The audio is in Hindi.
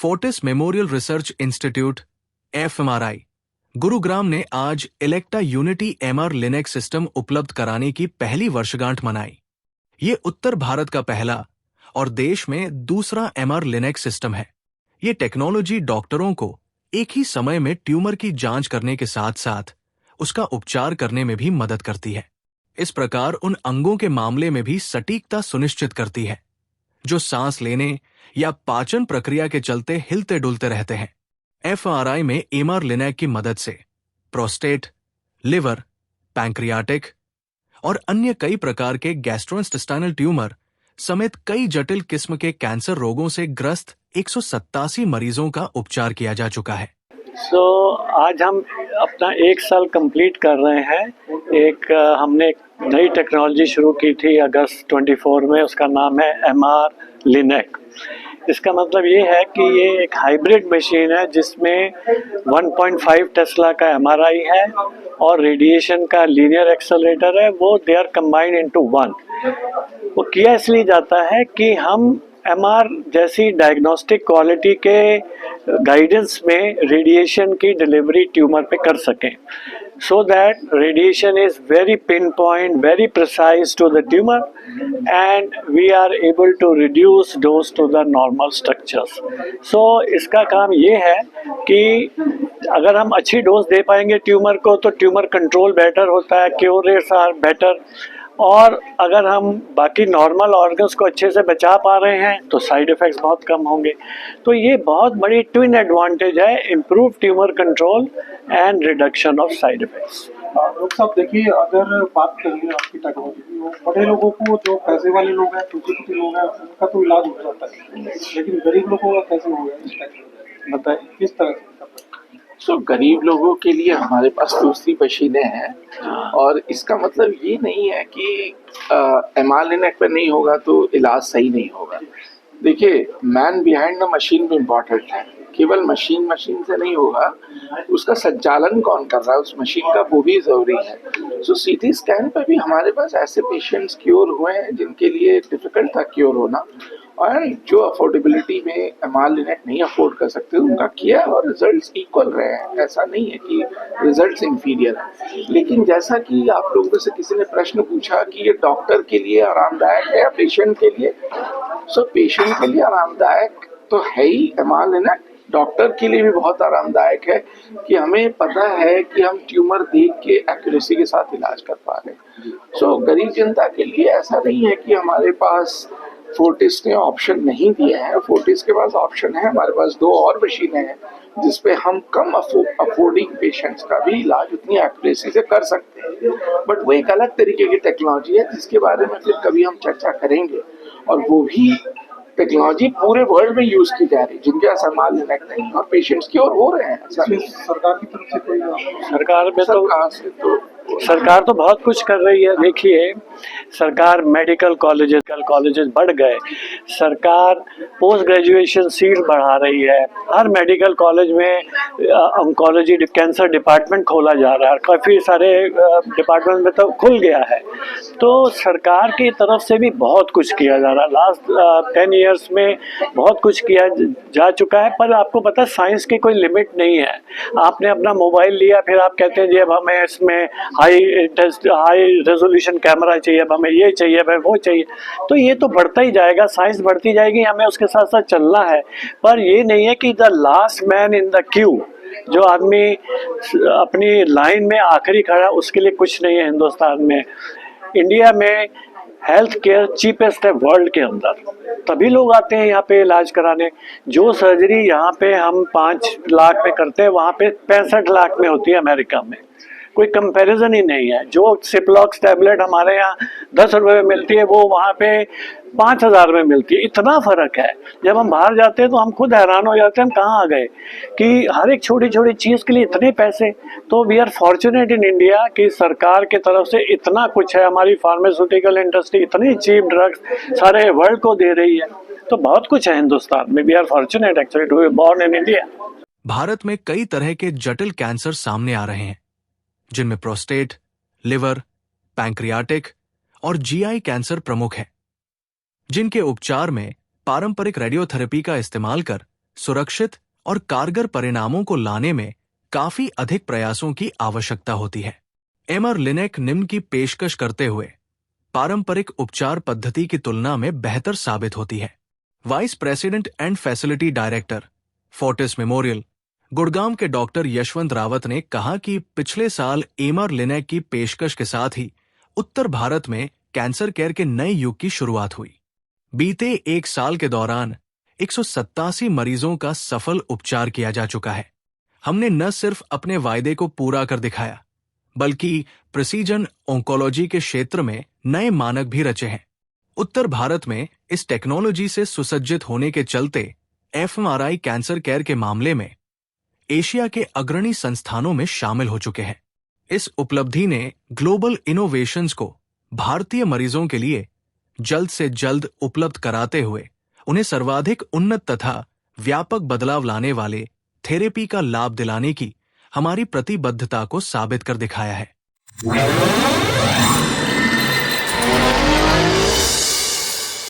Fortis memorial research institute (FMRI) Gurugram ने आज इलेक्टा यूनिटी MR लिनेक्स सिस्टम उपलब्ध कराने की पहली वर्षगांठ मनाई। ये उत्तर भारत का पहला और देश में दूसरा MR लिनेक्स सिस्टम है। ये टेक्नोलॉजी डॉक्टरों को एक ही समय में ट्यूमर की जांच करने के साथ साथ उसका उपचार करने में भी मदद करती है। इस प्रकार उन अंगों के मामले में भी सटीकता सुनिश्चित करती है जो सांस लेने या पाचन प्रक्रिया के चलते हिलते डुलते रहते हैं। FMRI में MR लिनेक की मदद से प्रोस्टेट, लिवर, पैंक्रियाटिक और अन्य कई प्रकार के गैस्ट्रोइंटेस्टाइनल ट्यूमर समेत कई जटिल किस्म के कैंसर रोगों से ग्रस्त 187 मरीजों का उपचार किया जा चुका है। आज हम अपना 1 साल कंप्लीट कर रहे हैं। हमने एक नई टेक्नोलॉजी शुरू की थी अगस्त 24 में, उसका नाम है MR लिनेक। इसका मतलब ये है कि ये एक हाइब्रिड मशीन है जिसमें 1.5 टेस्ला का MRI है और रेडिएशन का लीनियर एक्सेलरेटर है। वो they are combined into one. वो किया इसलिए जाता है कि हम MR जैसी डायग्नोस्टिक क्वालिटी के गाइडेंस में रेडिएशन की डिलीवरी ट्यूमर पे कर सकें, so that radiation is very pinpoint, very precise to the tumor, and we are able to reduce dose to the normal structures. So इसका काम ये है कि अगर हम अच्छी डोज दे पाएंगे ट्यूमर को तो ट्यूमर कंट्रोल बेटर होता है, क्योर रेट्स आर बेटर, और अगर हम बाकी नॉर्मल ऑर्गन्स को अच्छे से बचा पा रहे हैं तो साइड इफ़ेक्ट्स बहुत कम होंगे। तो ये बहुत बड़ी ट्विन एडवांटेज है, improve tumour control and reduction of side effects. Doctor साहब देखिए, अगर बात करें आपकी टेक्नोलॉजी की, बड़े लोगों को, जो पैसे वाले लोग हैं, टूटी लोग हैं, उनका तो इलाज हो जाता है, लेकिन गरीब लोगों का कैसे होगा इस टेक्नोलॉजी? बताइए किस तरह से? गरीब लोगों के लिए हमारे पास दूसरी मशीनें हैं और इसका मतलब ये नहीं है कि MR लिनेक पर नहीं होगा तो इलाज सही नहीं होगा। देखिए, मैन बिहाइंड द मशीन भी इम्पोर्टेंट है। केवल मशीन से नहीं होगा, उसका संचालन कौन कर रहा है उस मशीन का, वो भी ज़रूरी है। CT स्कैन पर भी हमारे पास ऐसे पेशेंट्स क्योर हुए हैं जिनके लिए डिफ़िकल्ट था क्योर होना, और जो अफोर्डेबिलिटी में MR लिनेक नहीं अफोर्ड कर सकते उनका किया और रिजल्ट्स इक्वल रहे हैं। ऐसा नहीं है कि रिजल्ट्स इंफीरियर है। लेकिन जैसा कि आप लोगों में से किसी ने प्रश्न पूछा कि ये डॉक्टर के लिए आरामदायक है या पेशेंट के लिए, पेशेंट के लिए आरामदायक तो है ही MR लिनेक, डॉक्टर के लिए भी बहुत आरामदायक है कि हमें पता है कि हम ट्यूमर देख के एक्यूरेसी के साथ इलाज कर पा रहे हैं। गरीब जनता के लिए ऐसा नहीं है कि हमारे पास फोर्टिस ने ऑप्शन नहीं दिया है। फोर्टिस के पास ऑप्शन है, हमारे पास 2 और मशीनें हैं जिसपे हम कम अफोर्डिंग पेशेंट्स का भी इलाज उतनी एक्यूरेसी से कर सकते हैं। बट वो एक अलग तरीके की टेक्नोलॉजी है जिसके बारे में फिर कभी हम चर्चा करेंगे, और वो भी टेक्नोलॉजी पूरे वर्ल्ड में यूज की जा रही है जिनके पास MR लिनेक नहीं और पेशेंट्स की ओर हो रहे हैं। सरकार की तरफ से कोई सरकार तो बहुत कुछ कर रही है। देखिए, सरकार मेडिकल कॉलेजेस बढ़ गए, सरकार पोस्ट ग्रेजुएशन सीट बढ़ा रही है, हर मेडिकल कॉलेज में ऑन्कोलॉजी कैंसर डिपार्टमेंट खोला जा रहा है, काफ़ी सारे डिपार्टमेंट में तो खुल गया है। तो सरकार की तरफ से भी बहुत कुछ किया जा रहा है। लास्ट 10 ईयर्स में बहुत कुछ किया जा चुका है, पर आपको पता है साइंस की कोई लिमिट नहीं है। आपने अपना मोबाइल लिया, फिर आप कहते हैं जी अब हमें इसमें हाई रेजोल्यूशन कैमरा चाहिए, अब हमें ये चाहिए, हमें वो चाहिए। तो ये तो बढ़ता ही जाएगा, साइंस बढ़ती जाएगी, हमें उसके साथ साथ चलना है। पर ये नहीं है कि the last man in the Q, जो आदमी अपनी लाइन में आखिरी खड़ा, उसके लिए कुछ नहीं है हिंदुस्तान में। इंडिया में हेल्थ केयर चीपेस्ट है वर्ल्ड के अंदर, तभी लोग आते हैं यहाँ पे इलाज कराने। जो सर्जरी यहाँ पे हम 5 लाख में करते हैं, वहाँ पे 65 लाख में होती है अमेरिका में। कोई कंपैरिजन ही नहीं है। जो सिप्लॉक्स टैबलेट हमारे यहाँ 10 रुपये में मिलती है, वो वहाँ पे 5000 में मिलती है। इतना फ़र्क है। जब हम बाहर जाते हैं तो हम खुद हैरान हो जाते हैं, हम कहाँ आ गए कि हर एक छोटी छोटी चीज़ के लिए इतने पैसे। तो we are fortunate in India कि सरकार की तरफ से इतना कुछ है, हमारी फार्मास्यूटिकल इंडस्ट्री इतनी चीप ड्रग्स सारे वर्ल्ड को दे रही है। तो बहुत कुछ है हिंदुस्तान में। We are fortunate actually to be born in India. Bharat में कई तरह के जटिल कैंसर सामने आ रहे हैं, जिनमें प्रोस्टेट, लिवर, पैंक्रियाटिक और GI कैंसर प्रमुख हैं, जिनके उपचार में पारंपरिक रेडियोथेरेपी का इस्तेमाल कर सुरक्षित और कारगर परिणामों को लाने में काफी अधिक प्रयासों की आवश्यकता होती है। एमआर लिनेक निम्न की पेशकश करते हुए पारंपरिक उपचार पद्धति की तुलना में बेहतर साबित होती है। Vice president and facility director, Fortis memorial, Gurgaon के डॉक्टर यशवंत रावत ने कहा कि पिछले साल एमआर लिनेक की पेशकश के साथ ही उत्तर भारत में कैंसर केयर के नए युग की शुरुआत हुई। बीते एक साल के दौरान 187 मरीजों का सफल उपचार किया जा चुका है। हमने न सिर्फ अपने वायदे को पूरा कर दिखाया, बल्कि प्रिसीजन ओंकोलॉजी के क्षेत्र में नए मानक भी रचे हैं। उत्तर भारत में इस टेक्नोलॉजी से सुसज्जित होने के चलते एफएमआरआई कैंसर केयर के मामले में एशिया के अग्रणी संस्थानों में शामिल हो चुके हैं। इस उपलब्धि ने ग्लोबल इनोवेशंस को भारतीय मरीजों के लिए जल्द से जल्द उपलब्ध कराते हुए उन्हें सर्वाधिक उन्नत तथा व्यापक बदलाव लाने वाले थेरेपी का लाभ दिलाने की हमारी प्रतिबद्धता को साबित कर दिखाया है।